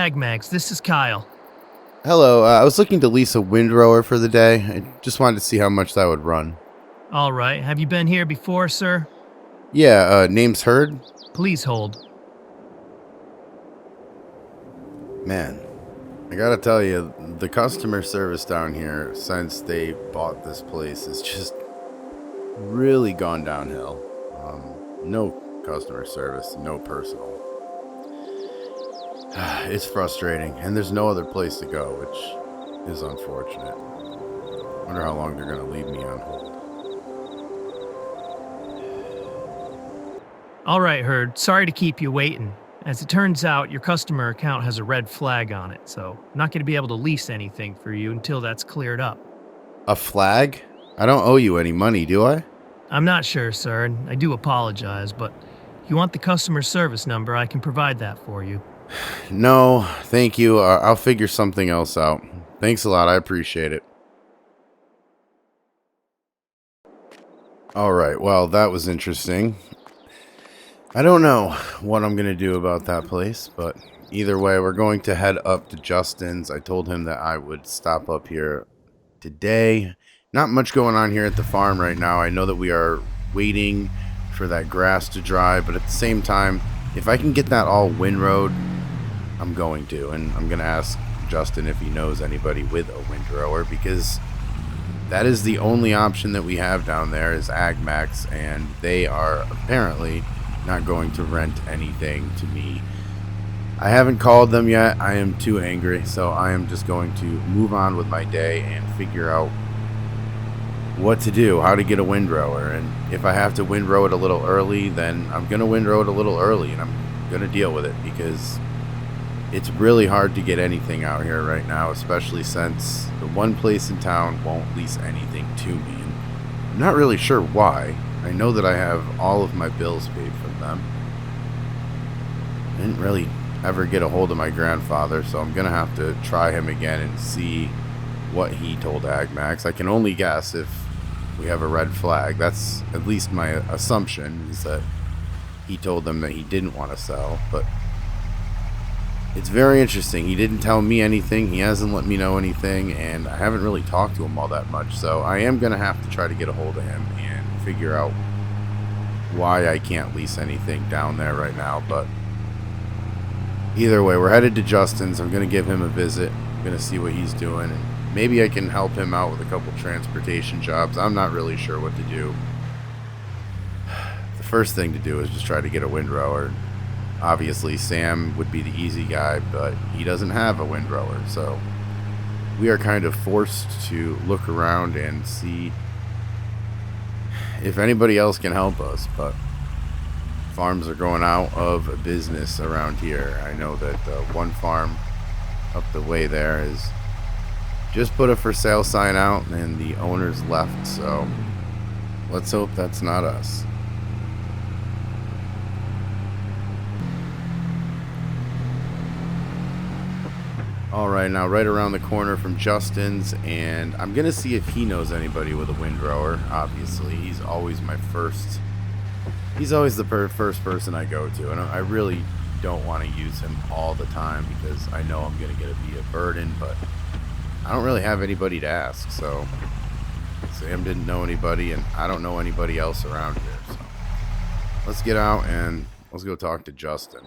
Agmax, this is Kyle. Hello, I was looking to lease a windrower for the day. I just wanted to see how much that would run. All right, have you been here before, sir? Yeah, name's Heard. Please hold. Man, I gotta tell you, the customer service down here since they bought this place has just really gone downhill. No customer service, no personal. It's frustrating, and there's no other place to go, which is unfortunate. Wonder how long they're gonna leave me on hold. All right, Herd, sorry to keep you waiting. As it turns out, your customer account has a red flag on it, so I'm not going to be able to lease anything for you until that's cleared up. A flag? I don't owe you any money, do I? I'm not sure, sir, and I do apologize, but if you want the customer service number, I can provide that for you. No, thank you. I'll figure something else out. Thanks a lot. I appreciate it. All right. Well, that was interesting. I don't know what I'm going to do about that place, but either way, we're going to head up to Justin's. I told him that I would stop up here today. Not much going on here at the farm right now. I know that we are waiting for that grass to dry, but at the same time, if I can get that all windrowed, I'm going to. And I'm going to ask Justin if he knows anybody with a windrower, because that is the only option that we have down there is Agmax, and they are apparently not going to rent anything to me. I haven't called them yet. I am too angry, so I am just going to move on with my day and figure out what to do, how to get a windrower. And if I have to windrow it a little early, then I'm going to windrow it a little early, and I'm going to deal with it, because it's really hard to get anything out here right now, especially since the one place in town won't lease anything to me. And I'm not really sure why. I know that I have all of my bills paid from them. I didn't really ever get a hold of my grandfather, so I'm going to have to try him again and see what he told Agmax. I can only guess if we have a red flag. That's at least my assumption, is that he told them that he didn't want to sell, but it's very interesting. He didn't tell me anything. He hasn't let me know anything, and I haven't really talked to him all that much, so I am going to have to try to get a hold of him and figure out why I can't lease anything down there right now. But either way, we're headed to Justin's. I'm going to give him a visit. I'm going to see what he's doing, and maybe I can help him out with a couple transportation jobs. I'm not really sure what to do. The first thing to do is just try to get a windrower. Obviously, Sam would be the easy guy, but he doesn't have a windrower, so we are kind of forced to look around and see if anybody else can help us. But farms are going out of business around here. I know that one farm up the way there has just put a for sale sign out, and the owners left, so let's hope that's not us. Alright, now right around the corner from Justin's, and I'm going to see if he knows anybody with a windrower. Obviously, he's always the first person I go to, and I really don't want to use him all the time because I know I'm going to be a burden, but I don't really have anybody to ask. So Sam didn't know anybody, and I don't know anybody else around here, so let's get out and let's go talk to Justin.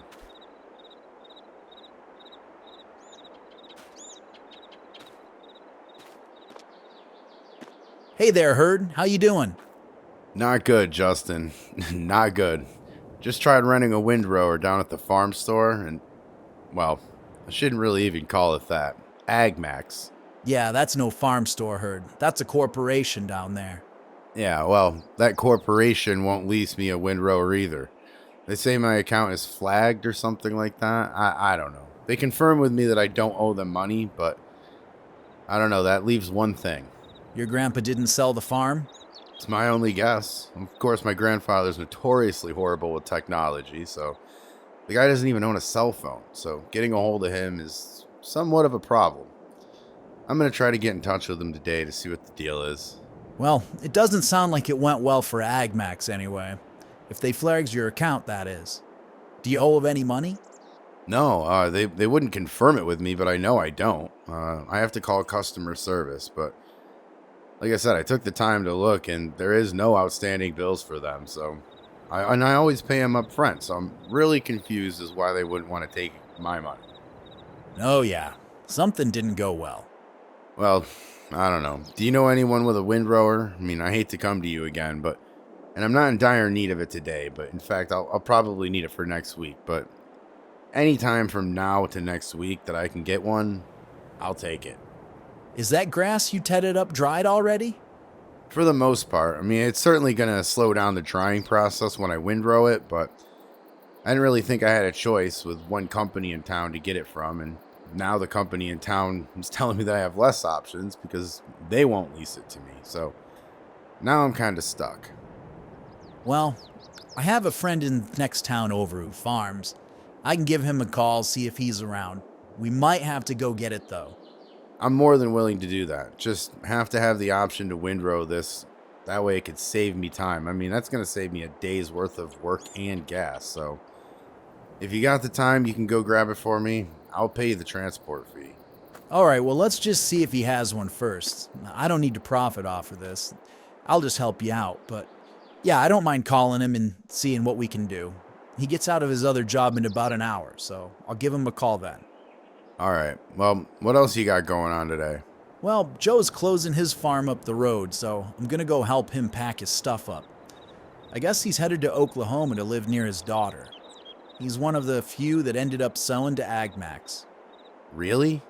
Hey there, Herd. How you doing? Not good, Justin. Not good. Just tried renting a windrower down at the farm store, and, well, I shouldn't really even call it that. Agmax. Yeah, that's no farm store, Herd. That's a corporation down there. Yeah, well, that corporation won't lease me a windrower either. They say my account is flagged or something like that. I don't know. They confirm with me that I don't owe them money, but I don't know. That leaves one thing. Your grandpa didn't sell the farm? It's my only guess. Of course, my grandfather's notoriously horrible with technology, so the guy doesn't even own a cell phone, so getting a hold of him is somewhat of a problem. I'm going to try to get in touch with him today to see what the deal is. Well, it doesn't sound like it went well for Agmax anyway. If they flags your account, that is. Do you owe him any money? No, they wouldn't confirm it with me, but I know I don't. I have to call customer service, but like I said, I took the time to look, and there is no outstanding bills for them. So, I always pay them up front. So I'm really confused as why they wouldn't want to take my money. Oh, yeah. Something didn't go well. Well, I don't know. Do you know anyone with a windrower? I mean, I hate to come to you again, and I'm not in dire need of it today. But in fact, I'll probably need it for next week. But anytime from now to next week that I can get one, I'll take it. Is that grass you tedded up dried already? For the most part. I mean, it's certainly going to slow down the drying process when I windrow it, but I didn't really think I had a choice with one company in town to get it from, and now the company in town is telling me that I have less options because they won't lease it to me. So now I'm kind of stuck. Well, I have a friend in the next town over who farms. I can give him a call, see if he's around. We might have to go get it, though. I'm more than willing to do that. Just have to have the option to windrow this. That way it could save me time. I mean, that's going to save me a day's worth of work and gas. So if you got the time, you can go grab it for me. I'll pay you the transport fee. All right, well, let's just see if he has one first. I don't need to profit off of this. I'll just help you out, but yeah, I don't mind calling him and seeing what we can do. He gets out of his other job in about an hour, so I'll give him a call then. All right. Well, what else you got going on today? Well, Joe's closing his farm up the road, so I'm gonna go help him pack his stuff up. I guess he's headed to Oklahoma to live near his daughter. He's one of the few that ended up selling to AgMax. Really?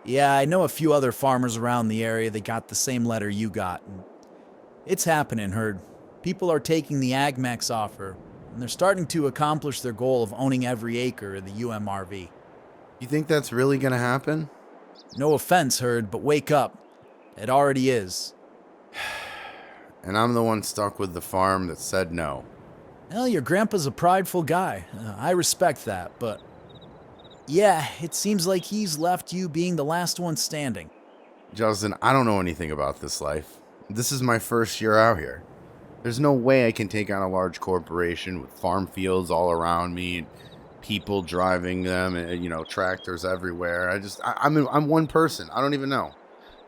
Yeah, I know a few other farmers around the area that got the same letter you got. And it's happening, Herd. People are taking the AgMax offer, and they're starting to accomplish their goal of owning every acre of the UMRV. You think that's really going to happen? No offense, Herd, but wake up. It already is. And I'm the one stuck with the farm that said no. Well, your grandpa's a prideful guy. I respect that, but yeah, it seems like he's left you being the last one standing. Justin, I don't know anything about this life. This is my first year out here. There's no way I can take on a large corporation with farm fields all around me and people driving them and, tractors everywhere. I'm one person. I don't even know.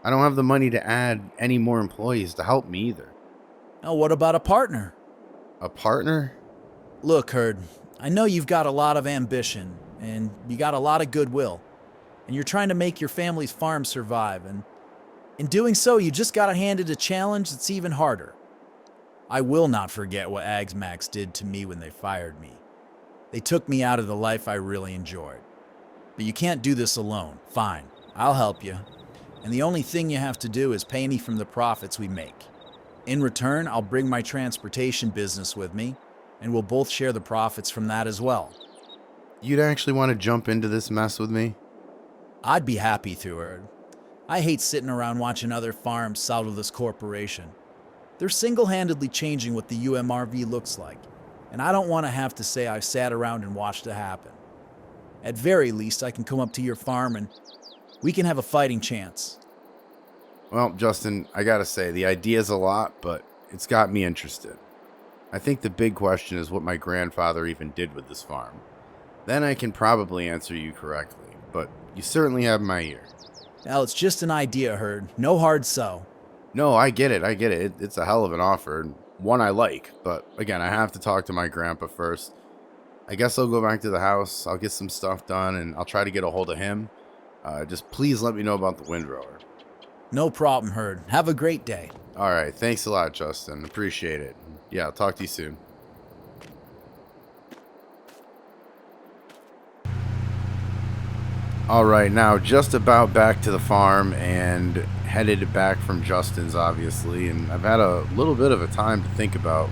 I don't have the money to add any more employees to help me either. Now, what about a partner? A partner? Look, Herd, I know you've got a lot of ambition, and you got a lot of goodwill, and you're trying to make your family's farm survive, and in doing so, you just got handed a challenge that's even harder. I will not forget what AgMax did to me when they fired me. They took me out of the life I really enjoyed. But you can't do this alone. Fine, I'll help you. And the only thing you have to do is pay me from the profits we make. In return, I'll bring my transportation business with me, and we'll both share the profits from that as well. You'd actually want to jump into this mess with me? I'd be happy to, Herd. I hate sitting around watching other farms sell to this corporation. They're single-handedly changing what the UMRV looks like, and I don't want to have to say I sat around and watched it happen. At very least, I can come up to your farm and we can have a fighting chance. Well, Justin, I gotta say, the idea's a lot, but it's got me interested. I think the big question is what my grandfather even did with this farm. Then I can probably answer you correctly, but you certainly have my ear. Well, it's just an idea, Herd. No hard sell. No, I get it. It's a hell of an offer, and one I like. But again, I have to talk to my grandpa first. I guess I'll go back to the house. I'll get some stuff done, and I'll try to get a hold of him. Just please let me know about the windrower. No problem, Herd. Have a great day. All right. Thanks a lot, Justin. Appreciate it. Yeah, I'll talk to you soon. All right, now just about back to the farm and headed back from Justin's, obviously, and I've had a little bit of a time to think about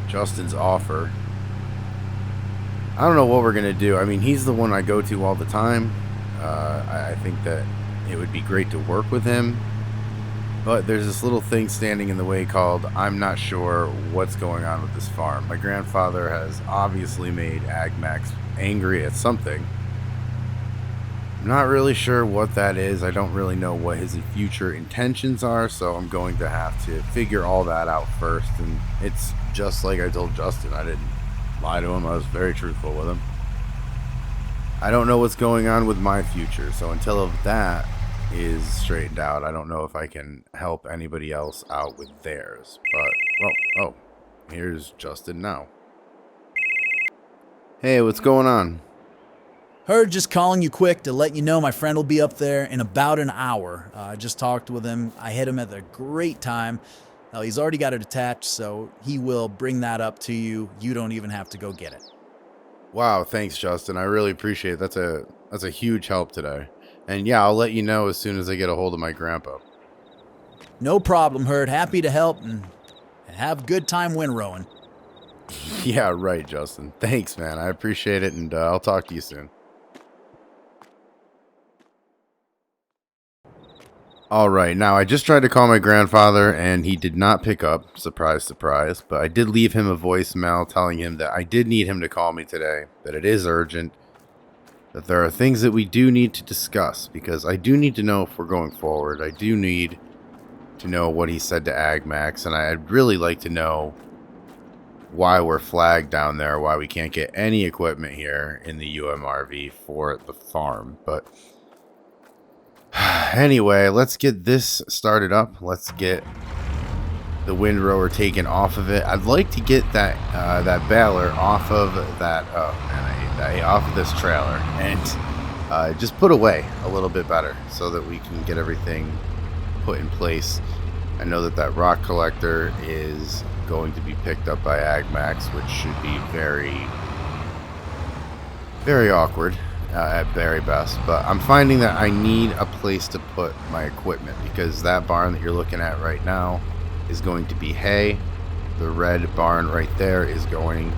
Justin's offer. I don't know what we're going to do. I mean, he's the one I go to all the time. I think that it would be great to work with him, but there's this little thing standing in the way called I'm not sure what's going on with this farm. My grandfather has obviously made AgMax angry at something. I'm not really sure what that is. I don't really know what his future intentions are, so I'm going to have to figure all that out first. And it's just like I told Justin. I didn't lie to him. I was very truthful with him. I don't know what's going on with my future, so until that is straightened out, I don't know if I can help anybody else out with theirs. But, well, oh, here's Justin now. Hey, what's going on? Heard, just calling you quick to let you know my friend will be up there in about an hour. I just talked with him. I hit him at a great time. He's already got it attached, so he will bring that up to you. You don't even have to go get it. Wow, thanks, Justin. I really appreciate it. That's a huge help today. And yeah, I'll let you know as soon as I get a hold of my grandpa. No problem, Herd. Happy to help and have a good time windrowing. Yeah, right, Justin. Thanks, man. I appreciate it, and I'll talk to you soon. All right, now I just tried to call my grandfather, and he did not pick up. Surprise, surprise. But I did leave him a voicemail telling him that I did need him to call me today, that it is urgent, that there are things that we do need to discuss, because I do need to know if we're going forward. I do need to know what he said to AgMax, and I'd really like to know why we're flagged down there, why we can't get any equipment here in the UMRV for the farm. But anyway, let's get this started up. Let's get the windrower taken off of it. I'd like to get that that baler off of that. Oh man, I hate that. Off of this trailer and just put away a little bit better so that we can get everything put in place. I know that that rock collector is going to be picked up by AgMax, which should be very, very awkward at very best. But I'm finding that I need a place to put my equipment, because that barn that you're looking at right now is going to be hay. The red barn right there is going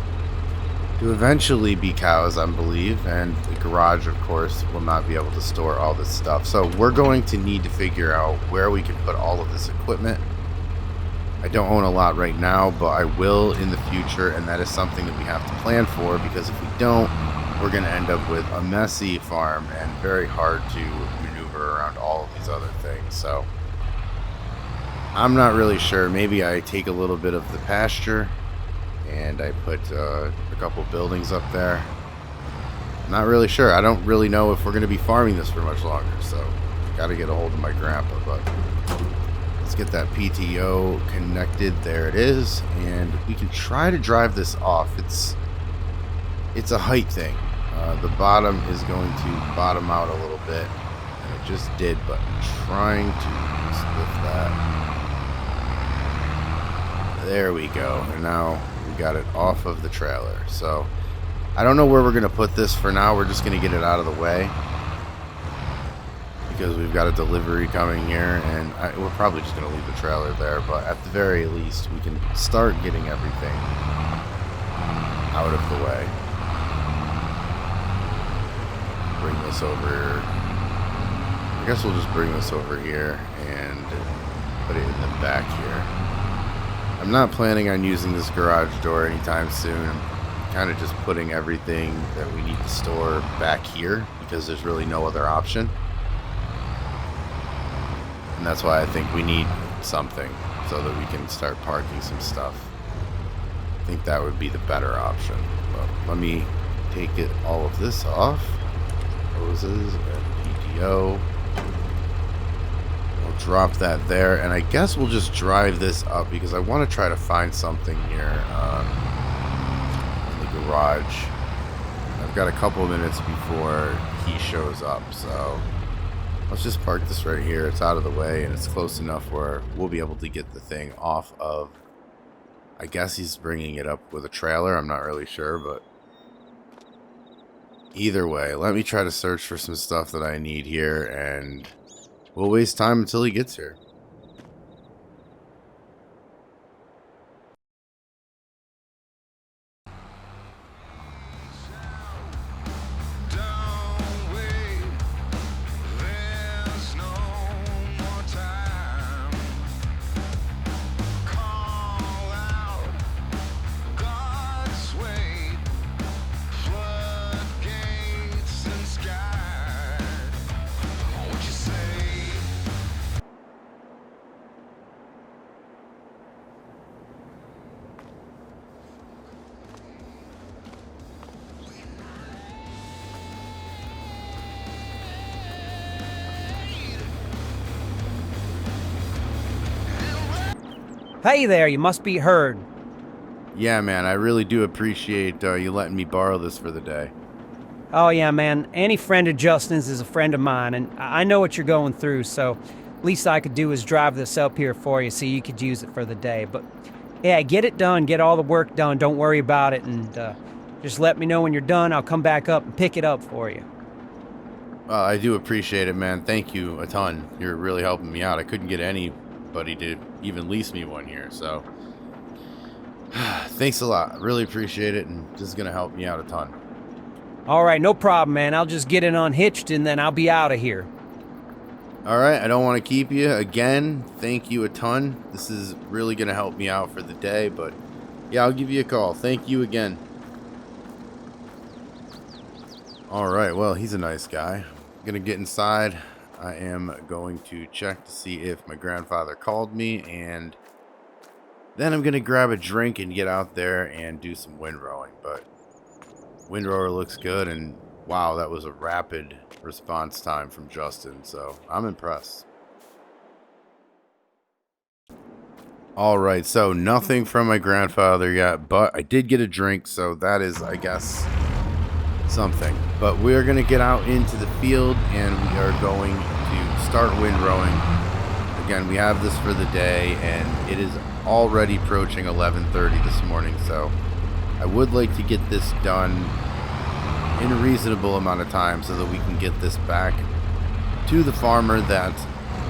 to eventually be cows, I believe, and the garage, of course, will not be able to store all this stuff. So we're going to need to figure out where we can put all of this equipment. I don't own a lot right now, but I will in the future, and that is something that we have to plan for, because if we don't, we're going to end up with a messy farm and very hard to maneuver around all of these other things. So I'm not really sure. Maybe I take a little bit of the pasture and I put a couple buildings up there. I'm not really sure. I don't really know if we're going to be farming this for much longer, so got to get a hold of my grandpa. But let's get that PTO connected. There it is, and we can try to drive this off. It's a height thing. The bottom is going to bottom out a little bit, and it just did, but I'm trying to just lift that. There we go, and now we got it off of the trailer. So I don't know where we're going to put this for now. We're just going to get it out of the way, because we've got a delivery coming here, and we're probably just going to leave the trailer there. But at the very least, we can start getting everything out of the way. Bring this over here. I guess we'll just bring this over here and put it in the back here. I'm not planning on using this garage door anytime soon. I'm kind of just putting everything that we need to store back here, because there's really no other option. And that's why I think we need something so that we can start parking some stuff. I think that would be the better option. But let me take all of this off. Hoses and PTO. We'll drop that there, and I guess we'll just drive this up, because I want to try to find something here in the garage. I've got a couple minutes before he shows up, so let's just park this right here. It's out of the way, and it's close enough where we'll be able to get the thing off of. I guess he's bringing it up with a trailer. I'm not really sure, but either way, let me try to search for some stuff that I need here, and we'll waste time until he gets here. Hey there, you must be Herd. Yeah, man, I really do appreciate you letting me borrow this for the day. Oh yeah, man, any friend of Justin's is a friend of mine, and I know what you're going through, so least I could do is drive this up here for you so you could use it for the day. But yeah, get it done, get all the work done, don't worry about it, and just let me know when you're done. I'll come back up and pick it up for you. I do appreciate it, man. Thank you a ton. You're really helping me out. I couldn't get anybody to even lease me one here, so thanks a lot. I really appreciate it, and this is going to help me out a ton. All right, no problem, man. I'll just get it unhitched, and then I'll be out of here. All right, I don't want to keep you. Again, thank you a ton. This is really going to help me out for the day, but yeah, I'll give you a call. Thank you again. All right, well, he's a nice guy. I'm going to get inside. I am going to check to see if my grandfather called me, and then I'm going to grab a drink and get out there and do some windrowing. But windrower looks good, and wow, that was a rapid response time from Justin, so I'm impressed. All right, so nothing from my grandfather yet, but I did get a drink, so that is, I guess, something. But we're going to get out into the field, and we are going to start windrowing. Again, we have this for the day, and it is already approaching 11:30 this morning, so I would like to get this done in a reasonable amount of time so that we can get this back to the farmer that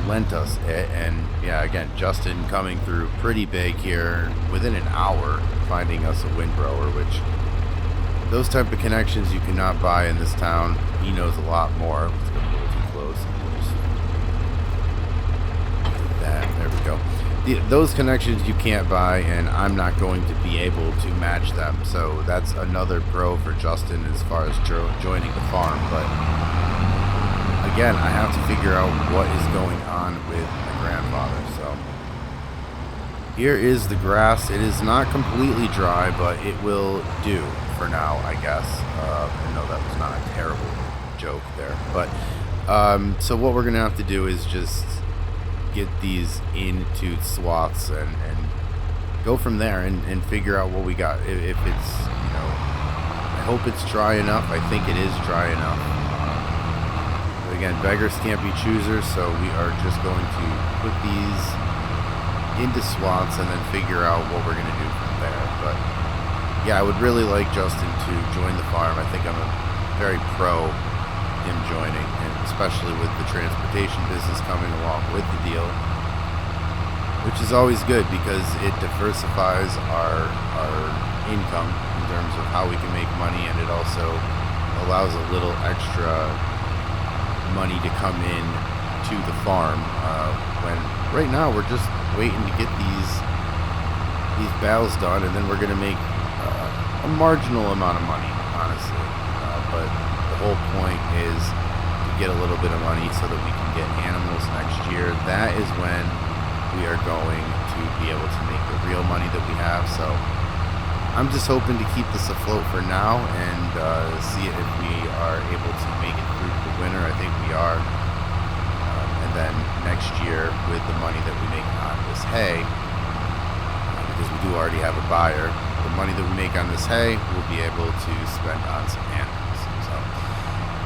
lent us it. And yeah, again, Justin coming through pretty big here within an hour, finding us a windrower, which those type of connections you cannot buy in this town. He knows a lot more. Let's go a little too close. There we go. Those connections you can't buy, and I'm not going to be able to match them. So that's another pro for Justin as far as joining the farm. But again, I have to figure out what is going on with my grandfather. So here is the grass. It is not completely dry, but it will do for now, I guess. I know that was not a terrible joke there. But so what we're going to have to do is just get these into swaths and go from there and figure out what we got. If it's, you know, I hope it's dry enough. I think it is dry enough. But again, beggars can't be choosers, so we are just going to put these into swaths and then figure out what we're going to do from there. But yeah, I would really like Justin to join the farm. I think I'm a very pro him joining, and especially with the transportation business coming along with the deal, which is always good because it diversifies our income in terms of how we can make money, and it also allows a little extra money to come in to the farm when right now we're just waiting to get these bales done, and then we're going to make a marginal amount of money, honestly, but the whole point is to get a little bit of money so that we can get animals next year. That is when we are going to be able to make the real money that we have. So I'm just hoping to keep this afloat for now and see if we are able to make it through the winter. I think we are. And then next year, with the money that we make on this hay, because we do already have a buyer, the money that we make on this hay we'll be able to spend on some animals.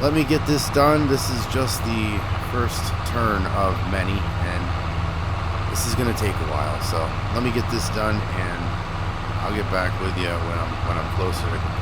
Let me get this done. This is just the first turn of many, and this is going to take a while. So let me get this done, and I'll get back with you when I'm closer to completion.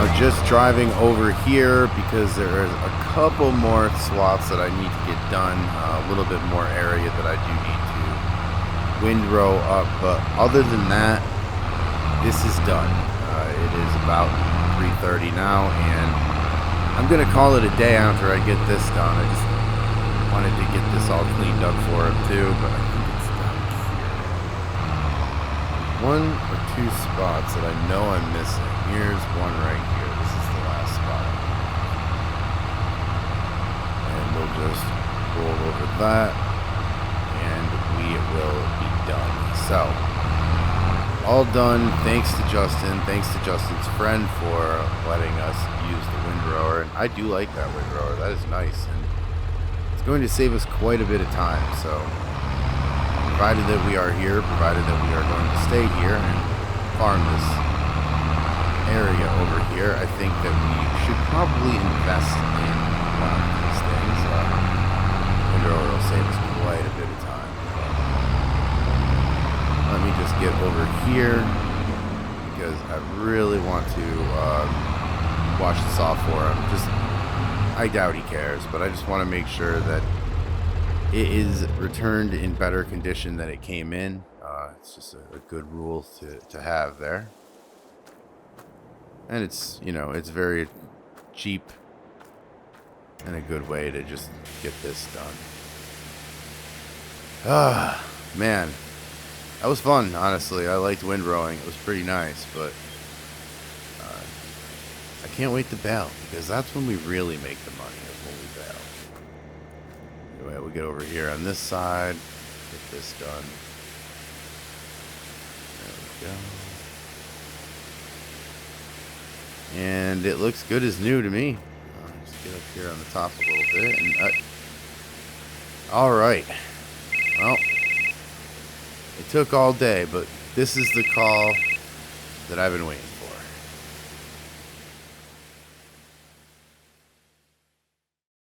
we're just driving over here because there is a couple more swaths that I need to get done. A little bit more area that I do need to windrow up. But other than that, this is done. It is about 3:30 now, and I'm going to call it a day after I get this done. I just wanted to get this all cleaned up for him too, but I think it's done here. One or two spots that I know I'm missing. Here's one right here. This is the last spot. And we'll just roll over that, and we will be done. So, all done. Thanks to Justin. Thanks to Justin's friend for letting us use the windrower. And I do like that windrower. That is nice. And it's going to save us quite a bit of time. So, provided that we are here, provided that we are going to stay here and farm this area over here, I think that we should probably invest in one of these things. Windrower will save us quite a bit of time. Let me just get over here because I really want to wash this off for him. I doubt he cares, but I just want to make sure that it is returned in better condition than it came in. It's just a good rule to have there. And it's, you know, it's very cheap and a good way to just get this done. Ah, man. That was fun, honestly. I liked windrowing. It was pretty nice, but I can't wait to bail, because that's when we really make the money, is when we bail. Anyway, we'll get over here on this side, get this done. There we go. And it looks good as new to me. Just get up here on the top a little bit. And, all right. Well, it took all day, but this is the call that I've been waiting for.